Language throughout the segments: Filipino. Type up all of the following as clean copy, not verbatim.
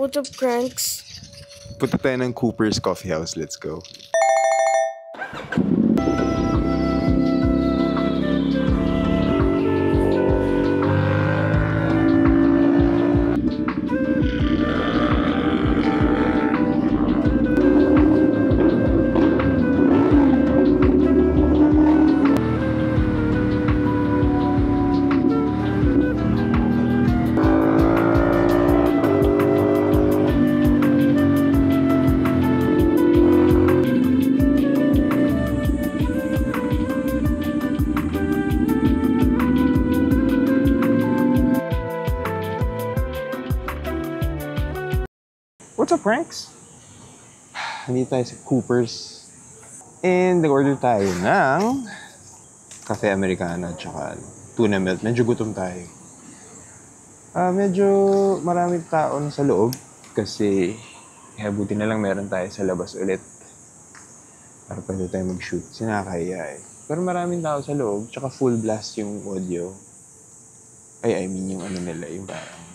What's up, Cranks? Punta tayo ng Cooper's Coffee House. Let's go. What's up, Pranks? Nandito tayo sa Cooper's. And nag-order tayo ng cafe americano at saka tuna melt. Medyo gutom tayo. Medyo maraming tao na sa loob kasi buti na lang meron tayo sa labas ulit para pwede tayo mag-shoot. Sinakaya eh. Pero maraming tao sa loob tsaka full blast yung audio. I mean yung ano nila, yung parang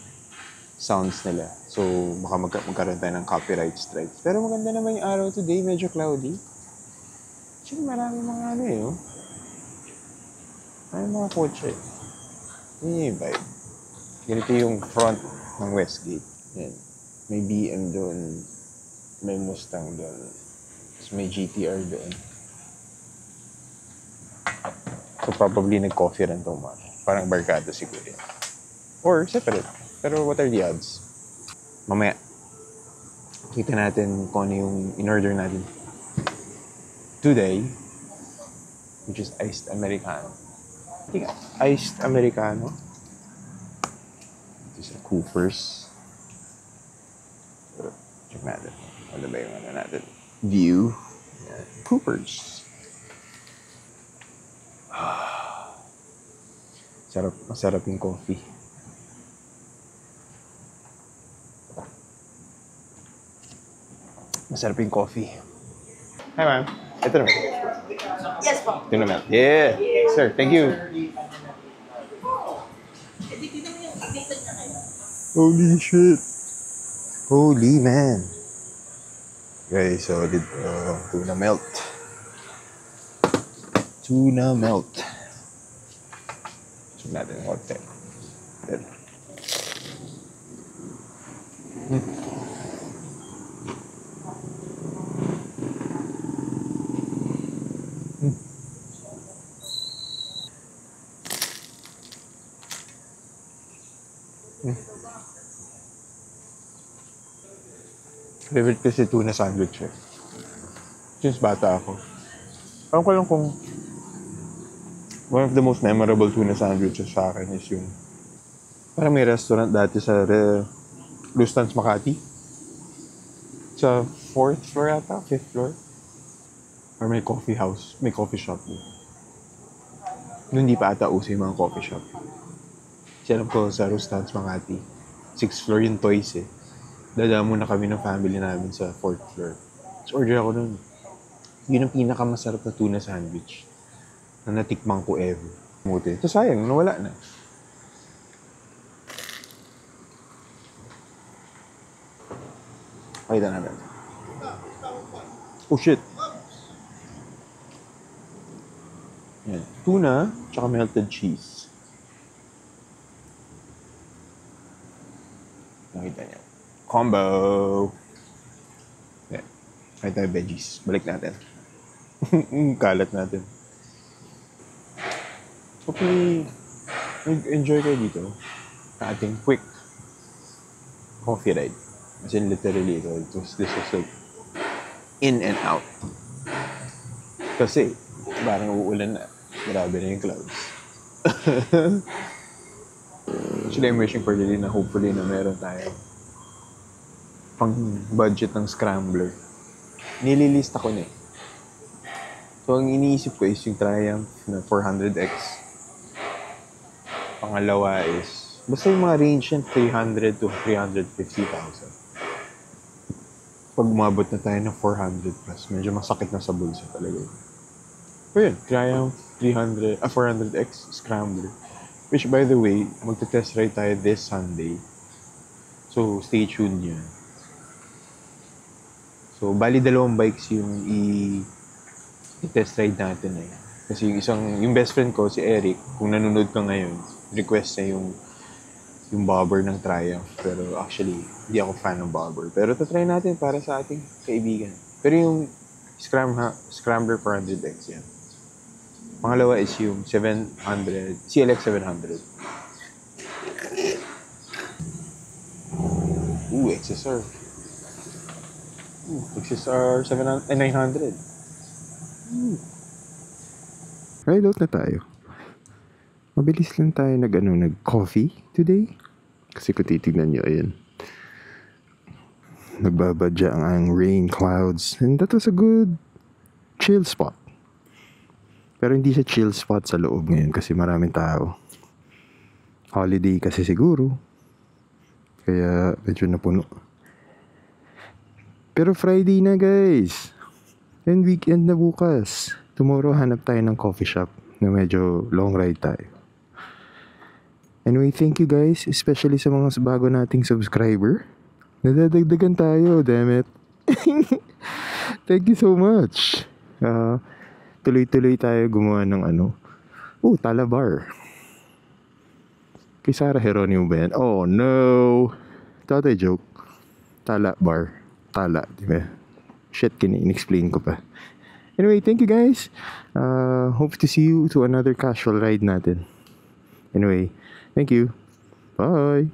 sounds nila. So, baka magkaroon tayo ng copyright strikes. Pero maganda naman yung araw today. Medyo cloudy. Actually, maraming mga ano eh, oh. Maraming mga kotse. Yun yung vibe. Ganito yung front ng Westgate. Yan. May BM doon. May Mustang doon. Tapos may GTR doon. So, probably nag-coffee rin itong mga. Parang barkada siguro yan. Or separate. Pero what are the odds? Mamaya, kita natin kung ano yung in-order natin today, which is iced americano. Iced americano. Ito sa Cooper's. Check natin. Ano ba yung ano natin? View. Yan. Cooper's. Masarap yung coffee. Masarap yung coffee. Hi, ma'am. Ito naman. Yes, po. Ito naman. Yeah. Sir, thank you. Holy shit. Holy man. Guys, so dito tuna melt. Tuna melt. Check natin yung hotel. Favorite kasi tuna sandwich eh. Since bata ako. Alam ko lang kung one of the most memorable tuna sandwiches sa akin is yung parang may restaurant dati sa Lustans, Makati. Sa 4th floor yata, 5th floor. Or may coffee house, may coffee shop. Noon hindi pa ata uso yung mga coffee shop. Kasi alam ko sa Lustans, Makati. 6th floor yung Toys eh. Dadaan muna kami ng family namin sa 4th floor. So order ako nun. Yun ang pinakamasarap na tuna sandwich na natikmang ko ever. Muti. So sayang, nawala na. Pakita natin. Oh shit! Yan. Tuna, tsaka melted cheese. Nakita niyo. Combo! Yan. Kaya tayo veggies. Balik natin. Kalat natin. Hopefully, enjoy kayo dito sa ating quick coffee ride. As in, literally, this was like in and out. Kasi, parang uulan na. Grabe na yung clouds. Actually, I'm wishing for the day na hopefully na meron tayo pang budget ng scrambler. Nililista ko na eh. So, ang iniisip ko is yung Triumph na 400X. Pangalawa is, basta yung mga range yan, 300 to 350,000. Pag umabot na tayo ng 400 plus, medyo masakit na sa bulsa talaga. Pero yun, Triumph 400X Scrambler. Which by the way, magte-test ride tayo this Sunday. So, stay tuned yan. So, bali dalawang bikes yung i-test ride natin eh. Kasi yung best friend ko, si Eric, kung nanonood ka ngayon, request niya yung bobber ng Triumph. Pero actually, hindi ako fan ng bobber. Pero try natin para sa ating kaibigan. Pero yung Scrambler 400X yan. Pangalawa is yung 700, CLX 700. XSR. XSR 900. Ride out na tayo. Mabilis lang tayo nag-coffee today. Kasi kung titignan nyo, ayan. Nagbabadya ang rain clouds. And that was a good chill spot. Pero hindi siya chill spot sa loob ngayon kasi maraming tao. Holiday kasi siguro. Kaya medyo napuno. Pero Friday na guys. And weekend na bukas. Tomorrow hanap tayo ng coffee shop na medyo long ride tayo. Anyway, thank you guys. Especially sa mga bago nating subscriber. Nadadagdagan tayo, damn it. Thank you so much. Tuloy-tuloy tayo gumawa ng Tala Bar. Kay Sarah Geronimo ba yan? Oh no! Tatay joke. Tala Bar. Tala, di ba? Shit, in-explain ko pa. Anyway, thank you guys. Hope to see you to another casual ride natin. Anyway, thank you. Bye!